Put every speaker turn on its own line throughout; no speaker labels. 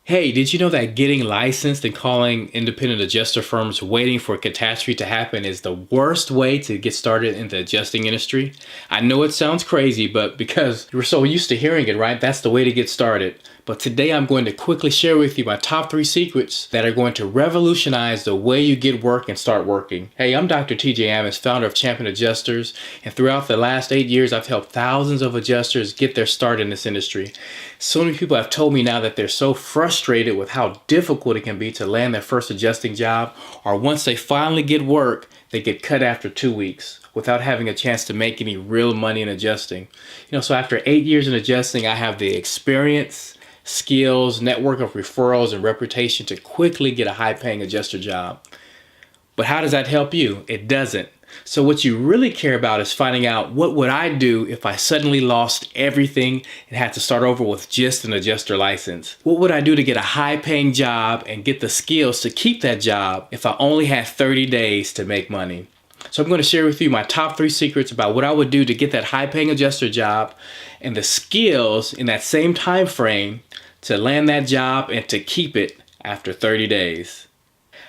Hey, did you know that getting licensed and calling independent adjuster firms waiting for a catastrophe to happen is the worst way to get started in the adjusting industry? I know it sounds crazy, but because you're so used to hearing it, right? That's the way to get started. But today I'm going to quickly share with you my top 3 secrets that are going to revolutionize the way you get work and start working. Hey, I'm Dr. TJ Amis, founder of Champion Adjusters, and throughout the last 8 years, I've helped thousands of adjusters get their start in this industry. So many people have told me now that they're so frustrated with how difficult it can be to land their first adjusting job, or once they finally get work, they get cut after 2 weeks without having a chance to make any real money in adjusting. So after 8 years in adjusting, I have the experience, skills, network of referrals, and reputation to quickly get a high-paying adjuster job. But how does that help you? It doesn't. So what you really care about is finding out, what would I do if I suddenly lost everything and had to start over with just an adjuster license? What would I do to get a high-paying job and get the skills to keep that job if I only had 30 days to make money? So I'm going to share with you my top 3 secrets about what I would do to get that high-paying adjuster job and the skills in that same time frame to land that job and to keep it after 30 days.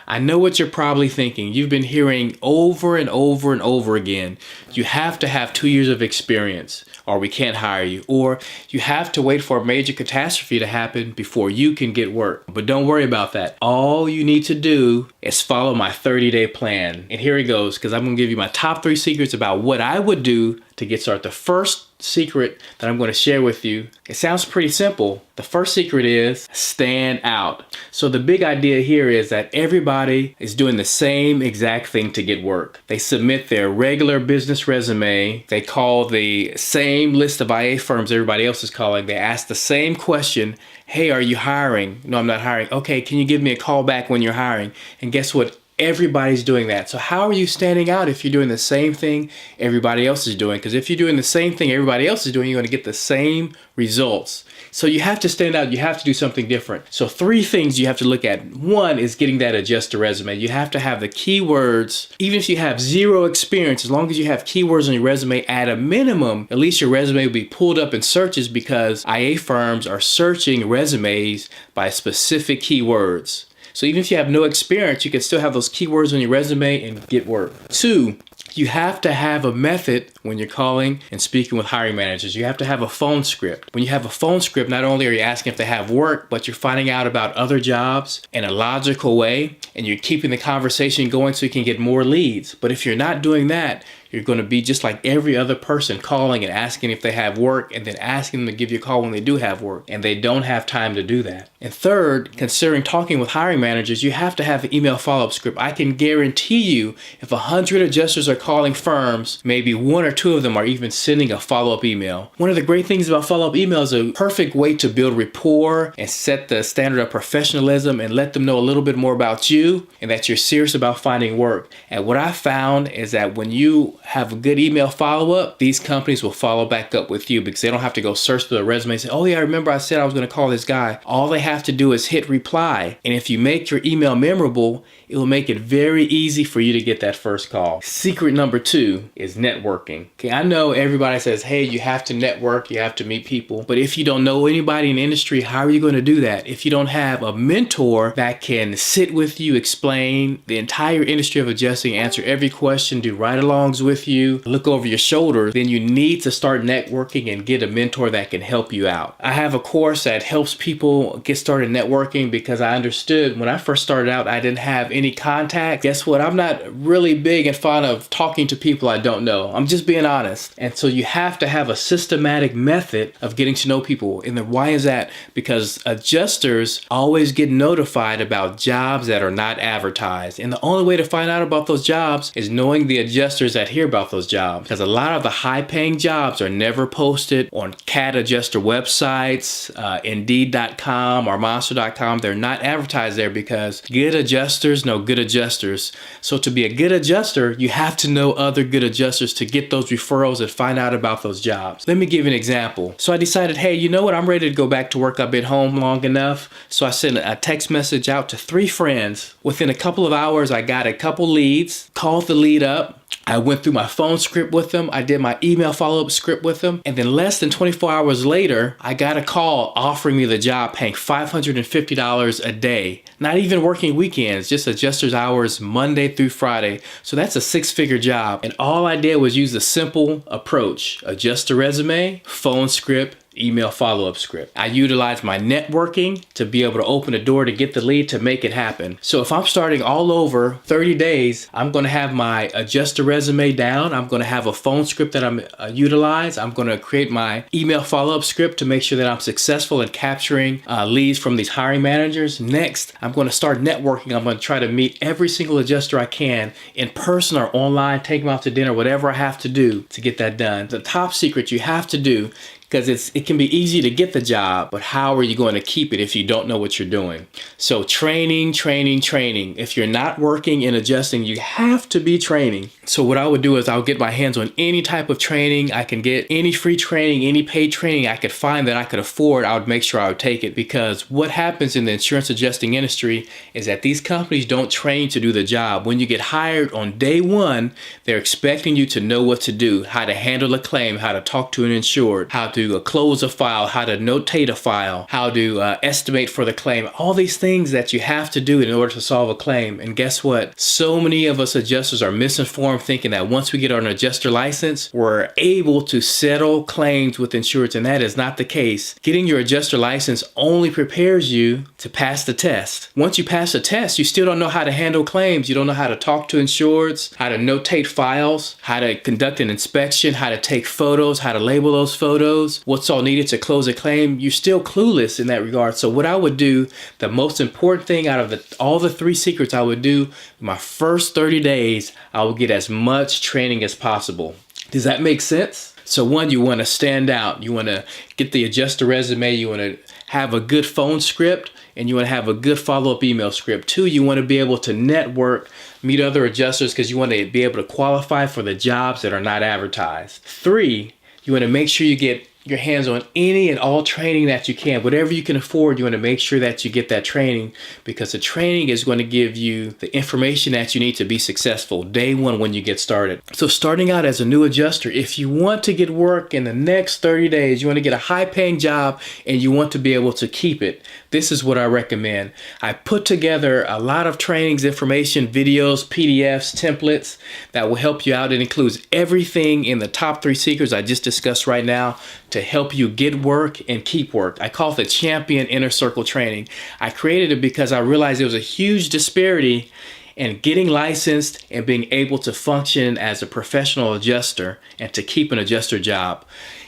I know what you're probably thinking. You've been hearing over and over and over again, you have to have 2 years of experience or we can't hire you, or you have to wait for a major catastrophe to happen before you can get work. But don't worry about that. All you need to do is follow my 30-day plan. And here it goes, because I'm going to give you my top 3 secrets about what I would do to get started. The first secret that I'm going to share with you, it sounds pretty simple. The first secret is stand out. So the big idea here is that everybody is doing the same exact thing to get work. They submit their regular business resume. They call the same list of IA firms everybody else is calling. They ask the same question. Hey, are you hiring? No, I'm not hiring. Okay, can you give me a call back when you're hiring? And guess what? Everybody's doing that. So how are you standing out if you're doing the same thing everybody else is doing? Because if you're doing the same thing everybody else is doing, you're going to get the same results. So you have to stand out. You have to do something different. So 3 things you have to look at. 1 is getting that adjuster resume. You have to have the keywords. Even if you have 0 experience, as long as you have keywords on your resume, at a minimum, at least your resume will be pulled up in searches, because IA firms are searching resumes by specific keywords. So even if you have no experience, you can still have those keywords on your resume and get work. 2, you have to have a method when you're calling and speaking with hiring managers. You have to have a phone script. When you have a phone script, not only are you asking if they have work, but you're finding out about other jobs in a logical way, and you're keeping the conversation going so you can get more leads. But if you're not doing that, you're going to be just like every other person, calling and asking if they have work and then asking them to give you a call when they do have work, and they don't have time to do that. And 3rd, considering talking with hiring managers, you have to have an email follow-up script. I can guarantee you, if 100 adjusters are calling firms, maybe 1 or 2 of them are even sending a follow-up email. One of the great things about follow-up email is a perfect way to build rapport and set the standard of professionalism and let them know a little bit more about you and that you're serious about finding work. And what I found is that when you have a good email follow-up, these companies will follow back up with you, because they don't have to go search through the resume and say, oh yeah, I remember I said I was going to call this guy. All they have to do is hit reply. And if you make your email memorable, it will make it very easy for you to get that first call. Secret number 2 is networking. Okay, I know everybody says, hey, you have to network, you have to meet people. But if you don't know anybody in the industry, how are you going to do that? If you don't have a mentor that can sit with you, explain the entire industry of adjusting, answer every question, do ride-alongs with you, look over your shoulder, then you need to start networking and get a mentor that can help you out. I have a course that helps people get started networking, because I understood when I first started out, I didn't have any contact. Guess what? I'm not really big and fond of talking to people I don't know. I'm just being honest. And so you have to have a systematic method of getting to know people. And then why is that? Because adjusters always get notified about jobs that are not advertised. And the only way to find out about those jobs is knowing the adjusters that hear about those jobs, because a lot of the high-paying jobs are never posted on CAT adjuster websites, Indeed.com or Monster.com. They're not advertised there because good adjusters know good adjusters. So to be a good adjuster, you have to know other good adjusters to get those referrals and find out about those jobs. Let me give you an example. So I decided, hey, you know what? I'm ready to go back to work. I've been home long enough. So I sent a text message out to 3 friends. Within a couple of hours, I got a couple leads, called the lead up. I went through my phone script with them. I did my email follow-up script with them. And then less than 24 hours later, I got a call offering me the job, paying $550 a day. Not even working weekends, just adjuster's hours Monday through Friday. So that's a six-figure job. And all I did was use the simple approach: adjust a resume, phone script, email follow-up script. I utilized my networking to be able to open a door to get the lead to make it happen. So if I'm starting all over 30 days, I'm going to have my adjust a resume down. I'm going to have a phone script that I'm utilize. I'm going to create my email follow-up script to make sure that I'm successful in capturing leads from these hiring managers. Next, I'm going to start networking. I'm going to try to meet every single adjuster I can in person or online, take them out to dinner, whatever I have to do to get that done. The top secret you have to do, because it can be easy to get the job, but how are you going to keep it if you don't know what you're doing? So training, training, training. If you're not working in adjusting, you have to be training. So what I would do is I'll get my hands on any type of training. I can get any free training, any paid training I could find that I could afford. I would make sure I would take it, because what happens in the insurance adjusting industry is that these companies don't train to do the job. When you get hired on day one, they're expecting you to know what to do, how to handle a claim, how to talk to an insured, how to close a file, how to notate a file, how to estimate for the claim, all these things that you have to do in order to solve a claim. And guess what? So many of us adjusters are misinformed, thinking that once we get our adjuster license, we're able to settle claims with insurance, and that is not the case. Getting your adjuster license only prepares you to pass the test. Once you pass the test, you still don't know how to handle claims. You don't know how to talk to insureds, how to notate files, how to conduct an inspection, how to take photos, how to label those photos, what's all needed to close a claim. You're still clueless in that regard. So what I would do, the most important thing out of all the three secrets I would do, my first 30 days, I will get as much training as possible. Does that make sense? So one, you want to stand out. You want to get the adjuster resume. You want to have a good phone script, and you want to have a good follow-up email script. Two, you want to be able to network, meet other adjusters, because you want to be able to qualify for the jobs that are not advertised. Three, you want to make sure you get your hands on any and all training that you can. Whatever you can afford, you want to make sure that you get that training, because the training is going to give you the information that you need to be successful day one when you get started. So starting out as a new adjuster, if you want to get work in the next 30 days, you want to get a high paying job and you want to be able to keep it, this is what I recommend. I put together a lot of trainings, information, videos, PDFs, templates that will help you out. It includes everything in the top three secrets I just discussed right now to help you get work and keep work. I call it the Champion Inner Circle Training. I created it because I realized there was a huge disparity in getting licensed and being able to function as a professional adjuster and to keep an adjuster job.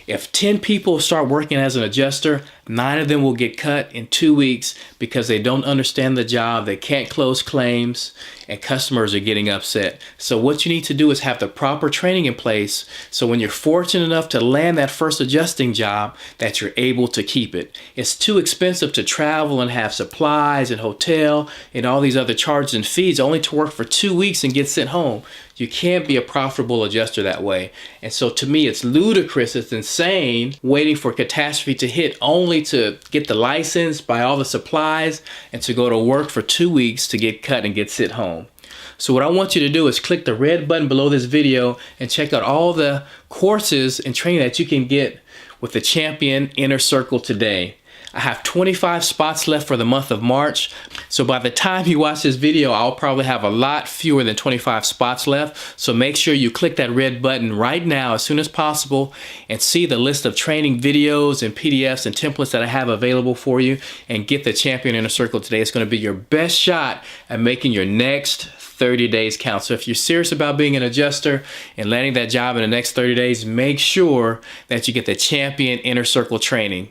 If 10 people start working as an adjuster, 9 of them will get cut in 2 weeks because they don't understand the job, they can't close claims, and customers are getting upset. So what you need to do is have the proper training in place, so when you're fortunate enough to land that first adjusting job, that you're able to keep it. It's too expensive to travel and have supplies and hotel and all these other charges and fees only to work for 2 weeks and get sent home. You can't be a profitable adjuster that way. And so to me, it's ludicrous, it's insane waiting for catastrophe to hit only to get the license, buy all the supplies, and to go to work for 2 weeks to get cut and get sent home. So what I want you to do is click the red button below this video and check out all the courses and training that you can get with the Champion Inner Circle today. I have 25 spots left for the month of March. So by the time you watch this video, I'll probably have a lot fewer than 25 spots left. So make sure you click that red button right now as soon as possible and see the list of training videos and PDFs and templates that I have available for you, and get the Champion Inner Circle today. It's going to be your best shot at making your next 30 days count. So if you're serious about being an adjuster and landing that job in the next 30 days, make sure that you get the Champion Inner Circle training.